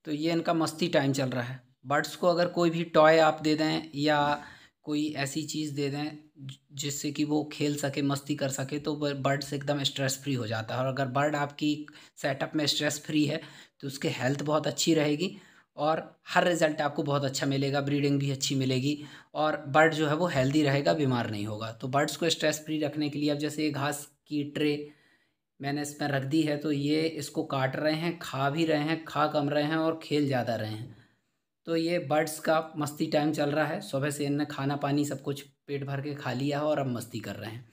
तो ये इनका मस्ती टाइम चल रहा है। बर्ड्स को अगर कोई भी टॉय आप दे दें या कोई ऐसी चीज़ दे दें जिससे कि वो खेल सके, मस्ती कर सके, तो बर्ड्स एकदम स्ट्रेस फ्री हो जाता है। और अगर बर्ड आपकी सेटअप में स्ट्रेस फ्री है तो उसके हेल्थ बहुत अच्छी रहेगी और हर रिज़ल्ट आपको बहुत अच्छा मिलेगा, ब्रीडिंग भी अच्छी मिलेगी और बर्ड जो है वो हेल्दी रहेगा, बीमार नहीं होगा। तो बर्ड्स को स्ट्रेस फ्री रखने के लिए अब जैसे ये घास की ट्रे मैंने इसमें रख दी है, तो ये इसको काट रहे हैं, खा भी रहे हैं, खा कम रहे हैं और खेल ज़्यादा रहे हैं। तो ये बर्ड्स का मस्ती टाइम चल रहा है। सुबह से इनने खाना पानी सब कुछ पेट भर के खा लिया है और अब मस्ती कर रहे हैं।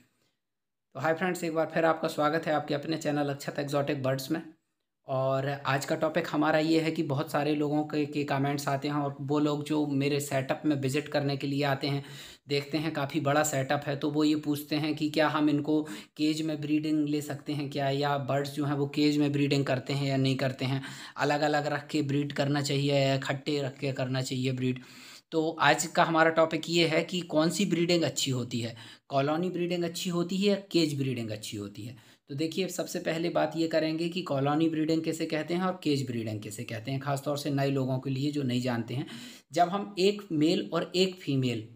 तो हाय फ्रेंड्स, एक बार फिर आपका स्वागत है आपके अपने चैनल अक्षत एक्जॉटिक बर्ड्स में। और आज का टॉपिक हमारा ये है कि बहुत सारे लोगों के कमेंट्स आते हैं और वो लोग जो मेरे सेटअप में विज़िट करने के लिए आते हैं, देखते हैं काफ़ी बड़ा सेटअप है, तो वो ये पूछते हैं कि क्या हम इनको केज में ब्रीडिंग ले सकते हैं क्या, या बर्ड्स जो हैं वो केज में ब्रीडिंग करते हैं या नहीं करते हैं, अलग अलग रख के ब्रीड करना चाहिए या इकट्ठे रख के करना चाहिए ब्रीड। तो आज का हमारा टॉपिक ये है कि कौन सी ब्रीडिंग अच्छी होती है, कॉलोनी ब्रीडिंग अच्छी होती है या केज ब्रीडिंग अच्छी होती है। तो देखिए, सबसे पहले बात ये करेंगे कि कॉलोनी ब्रीडिंग किसे कहते हैं और केज ब्रीडिंग किसे कहते हैं, खासतौर से नए लोगों के लिए जो नहीं जानते हैं। जब हम एक मेल और एक फीमेल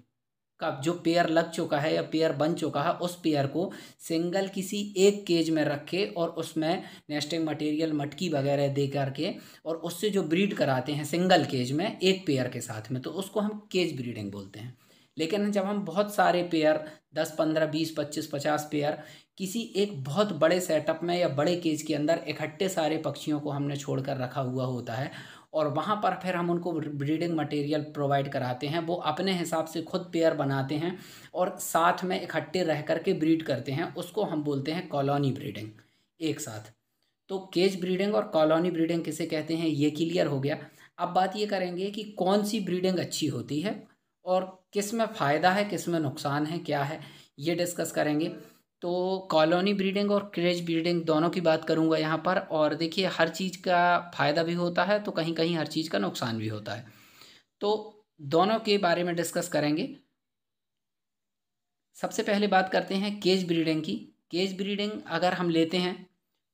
का जो पेयर लग चुका है या पेयर बन चुका है, उस पेयर को सिंगल किसी एक केज में रखे और उसमें नेस्टिंग मटेरियल, मटकी वगैरह दे करके और उससे जो ब्रीड कराते हैं सिंगल केज में एक पेयर के साथ में, तो उसको हम केज ब्रीडिंग बोलते हैं। लेकिन जब हम बहुत सारे पेयर 10, 15, 20, 25, 50 पेयर किसी एक बहुत बड़े सेटअप में या बड़े केज के अंदर इकट्ठे सारे पक्षियों को हमने छोड़कर रखा हुआ होता है और वहाँ पर फिर हम उनको ब्रीडिंग मटेरियल प्रोवाइड कराते हैं, वो अपने हिसाब से खुद पेयर बनाते हैं और साथ में इकट्ठे रह कर के ब्रीड करते हैं, उसको हम बोलते हैं कॉलोनी ब्रीडिंग एक साथ। तो केज ब्रीडिंग और कॉलोनी ब्रीडिंग किसे कहते हैं ये क्लियर हो गया। अब बात ये करेंगे कि कौन सी ब्रीडिंग अच्छी होती है और किस में फ़ायदा है, किस में नुकसान है, क्या है, ये डिस्कस करेंगे। तो कॉलोनी ब्रीडिंग और केज ब्रीडिंग दोनों की बात करूंगा यहाँ पर। और देखिए, हर चीज़ का फ़ायदा भी होता है तो कहीं कहीं हर चीज़ का नुकसान भी होता है, तो दोनों के बारे में डिस्कस करेंगे। सबसे पहले बात करते हैं केज ब्रीडिंग की। केज ब्रीडिंग अगर हम लेते हैं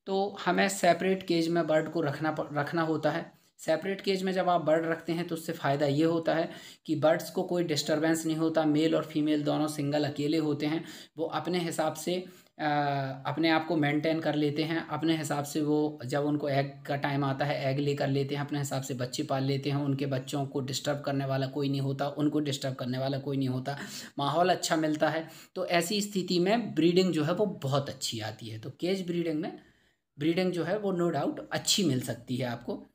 तो हमें सेपरेट केज में बर्ड को रखना होता है। सेपरेट केज में जब आप बर्ड रखते हैं तो उससे फ़ायदा ये होता है कि बर्ड्स को कोई डिस्टरबेंस नहीं होता, मेल और फीमेल दोनों सिंगल अकेले होते हैं, वो अपने हिसाब से अपने आप को मेंटेन कर लेते हैं, अपने हिसाब से वो जब उनको एग का टाइम आता है एग लेकर लेते हैं, अपने हिसाब से बच्चे पाल लेते हैं, उनके बच्चों को डिस्टर्ब करने वाला कोई नहीं होता, उनको डिस्टर्ब करने वाला कोई नहीं होता, माहौल अच्छा मिलता है। तो ऐसी स्थिति में ब्रीडिंग जो है वो बहुत अच्छी आती है। तो केज ब्रीडिंग में ब्रीडिंग जो है वो नो डाउट अच्छी मिल सकती है आपको।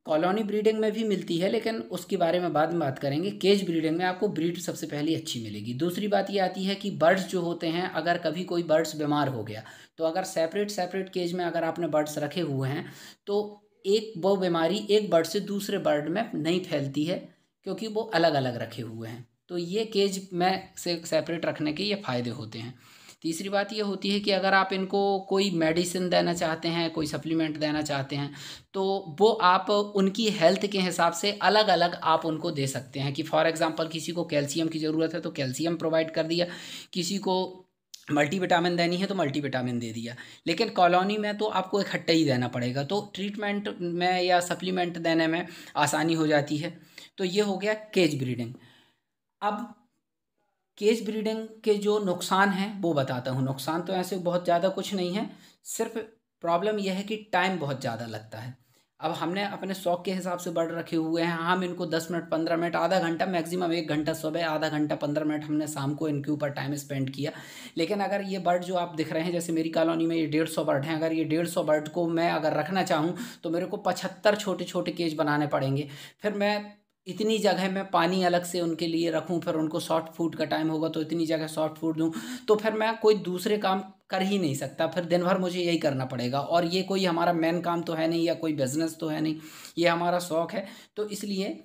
कॉलोनी ब्रीडिंग में भी मिलती है लेकिन उसके बारे में बाद में बात करेंगे। केज ब्रीडिंग में आपको ब्रीड सबसे पहले अच्छी मिलेगी। दूसरी बात ये आती है कि बर्ड्स जो होते हैं, अगर कभी कोई बर्ड्स बीमार हो गया तो अगर सेपरेट सेपरेट केज में अगर आपने बर्ड्स रखे हुए हैं तो एक वो बीमारी एक बर्ड से दूसरे बर्ड में नहीं फैलती है क्योंकि वो अलग अलग रखे हुए हैं। तो ये केज में से सेपरेट रखने के ये फ़ायदे होते हैं। तीसरी बात ये होती है कि अगर आप इनको कोई मेडिसिन देना चाहते हैं, कोई सप्लीमेंट देना चाहते हैं, तो वो आप उनकी हेल्थ के हिसाब से अलग अलग आप उनको दे सकते हैं। कि फॉर एग्जांपल किसी को कैल्शियम की ज़रूरत है तो कैल्शियम प्रोवाइड कर दिया, किसी को मल्टीविटामिन देनी है तो मल्टीविटामिन दे दिया। लेकिन कॉलोनी में तो आपको इकट्ठा ही देना पड़ेगा, तो ट्रीटमेंट में या सप्लीमेंट देने में आसानी हो जाती है। तो ये हो गया केज ब्रीडिंग। अब केज ब्रीडिंग के जो नुकसान हैं वो बताता हूँ। नुकसान तो ऐसे बहुत ज़्यादा कुछ नहीं है, सिर्फ प्रॉब्लम यह है कि टाइम बहुत ज़्यादा लगता है। अब हमने अपने शौक के हिसाब से बर्ड रखे हुए हैं, हम इनको 10 मिनट, 15 मिनट, आधा घंटा, मैक्सिमम 1 घंटा सुबह, आधा घंटा 15 मिनट हमने शाम को इनके ऊपर टाइम स्पेंड किया। लेकिन अगर ये बर्ड जो आप दिख रहे हैं, जैसे मेरी कॉलोनी में ये 150 बर्ड हैं, अगर ये 150 बर्ड को मैं अगर रखना चाहूँ तो मेरे को 75 छोटे छोटे केज बनाने पड़ेंगे। फिर मैं इतनी जगह में पानी अलग से उनके लिए रखूं, फिर उनको सॉफ्ट फूड का टाइम होगा तो इतनी जगह सॉफ्ट फूड दूं, तो फिर मैं कोई दूसरे काम कर ही नहीं सकता, फिर दिन भर मुझे यही करना पड़ेगा। और ये कोई हमारा मेन काम तो है नहीं या कोई बिजनेस तो है नहीं, ये हमारा शौक है। तो इसलिए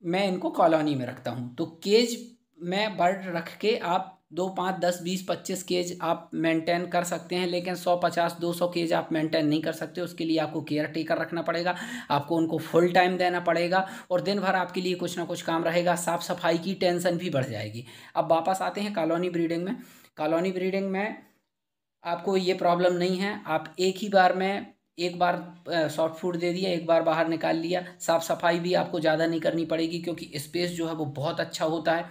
मैं इनको कॉलोनी में रखता हूँ। तो केज में बर्ड रख के आप 2, 5, 10, 20, 25 केज आप मेंटेन कर सकते हैं, लेकिन 100, 50, 200 केज आप मेंटेन नहीं कर सकते। उसके लिए आपको केयर टेकर रखना पड़ेगा, आपको उनको फुल टाइम देना पड़ेगा और दिन भर आपके लिए कुछ ना कुछ काम रहेगा, साफ़ सफाई की टेंशन भी बढ़ जाएगी। अब वापस आते हैं कॉलोनी ब्रीडिंग में। कॉलोनी ब्रीडिंग में आपको ये प्रॉब्लम नहीं है, आप एक ही बार में एक बार सॉफ्ट फूड दे दिया, एक बार बाहर निकाल लिया। साफ़ सफाई भी आपको ज़्यादा नहीं करनी पड़ेगी क्योंकि स्पेस जो है वो बहुत अच्छा होता है।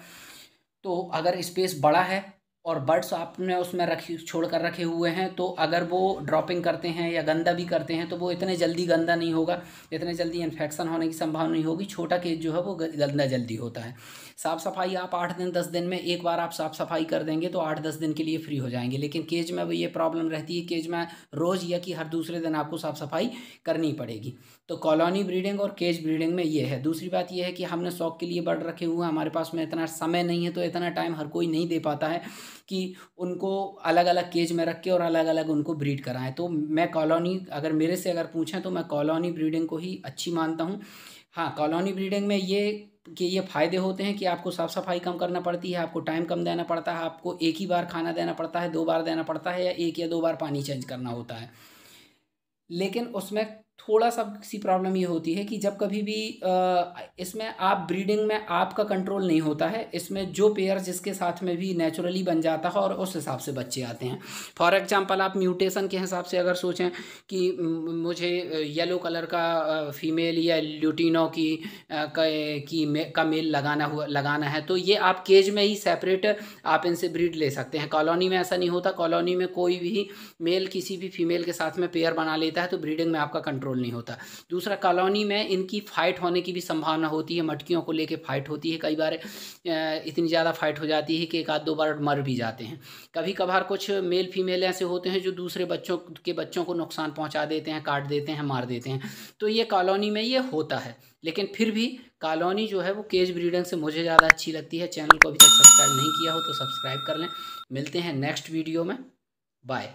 तो अगर स्पेस बड़ा है और बर्ड्स आपने उसमें रखी छोड़ कर रखे हुए हैं, तो अगर वो ड्रॉपिंग करते हैं या गंदा भी करते हैं तो वो इतने जल्दी गंदा नहीं होगा, इतने जल्दी इन्फेक्शन होने की संभावना नहीं होगी। छोटा केज जो है वो गंदा जल्दी होता है। साफ़ सफाई आप 8 दिन 10 दिन में एक बार आप साफ़ सफाई कर देंगे तो 8-10 दिन के लिए फ्री हो जाएंगे। लेकिन केज में भी ये प्रॉब्लम रहती है, केज में रोज़ या कि हर दूसरे दिन आपको साफ़ सफाई करनी पड़ेगी। तो कॉलोनी ब्रीडिंग और केज ब्रीडिंग में ये है। दूसरी बात ये है कि हमने शौक के लिए बर्ड रखे हुए हैं, हमारे पास में इतना समय नहीं है, तो इतना टाइम हर कोई नहीं दे पाता है कि उनको अलग अलग केज में रख के और अलग अलग उनको ब्रीड कराएं। तो मैं कॉलोनी, अगर मेरे से अगर पूछें तो मैं कॉलोनी ब्रीडिंग को ही अच्छी मानता हूँ। हाँ, कॉलोनी ब्रीडिंग में ये फ़ायदे होते हैं कि आपको साफ़ सफाई कम करना पड़ती है, आपको टाइम कम देना पड़ता है, आपको एक ही बार खाना देना पड़ता है, 2 बार देना पड़ता है, या 1 या 2 बार पानी चेंज करना होता है। लेकिन उसमें थोड़ा सा सी प्रॉब्लम ये होती है कि जब कभी भी इसमें आप ब्रीडिंग में आपका कंट्रोल नहीं होता है। इसमें जो पेयर जिसके साथ में भी नेचुरली बन जाता है और उस हिसाब से बच्चे आते हैं। फॉर एग्जांपल आप म्यूटेशन के हिसाब से अगर सोचें कि मुझे येलो कलर का फीमेल या ल्यूटिनो का मेल लगाना है, तो ये आप केज में ही सेपरेट आप इनसे ब्रीड ले सकते हैं। कॉलोनी में ऐसा नहीं होता। कॉलोनी में कोई भी मेल किसी भी फीमेल के साथ में पेयर बना लेता है तो ब्रीडिंग में आपका कंट्रोल नहीं होता। दूसरा, कॉलोनी में इनकी फाइट होने की भी संभावना होती है, मटकियों को लेके फाइट होती है। कई बार इतनी ज़्यादा फाइट हो जाती है कि एक आध दो बार मर भी जाते हैं। कभी कभार कुछ मेल फीमेल ऐसे होते हैं जो दूसरे बच्चों को नुकसान पहुंचा देते हैं, काट देते हैं, मार देते हैं। तो ये कॉलोनी में ये होता है। लेकिन फिर भी कॉलोनी जो है वो केज ब्रीडिंग से मुझे ज़्यादा अच्छी लगती है। चैनल को अभी तक सब्सक्राइब नहीं किया हो तो सब्सक्राइब कर लें। मिलते हैं नेक्स्ट वीडियो में। बाय।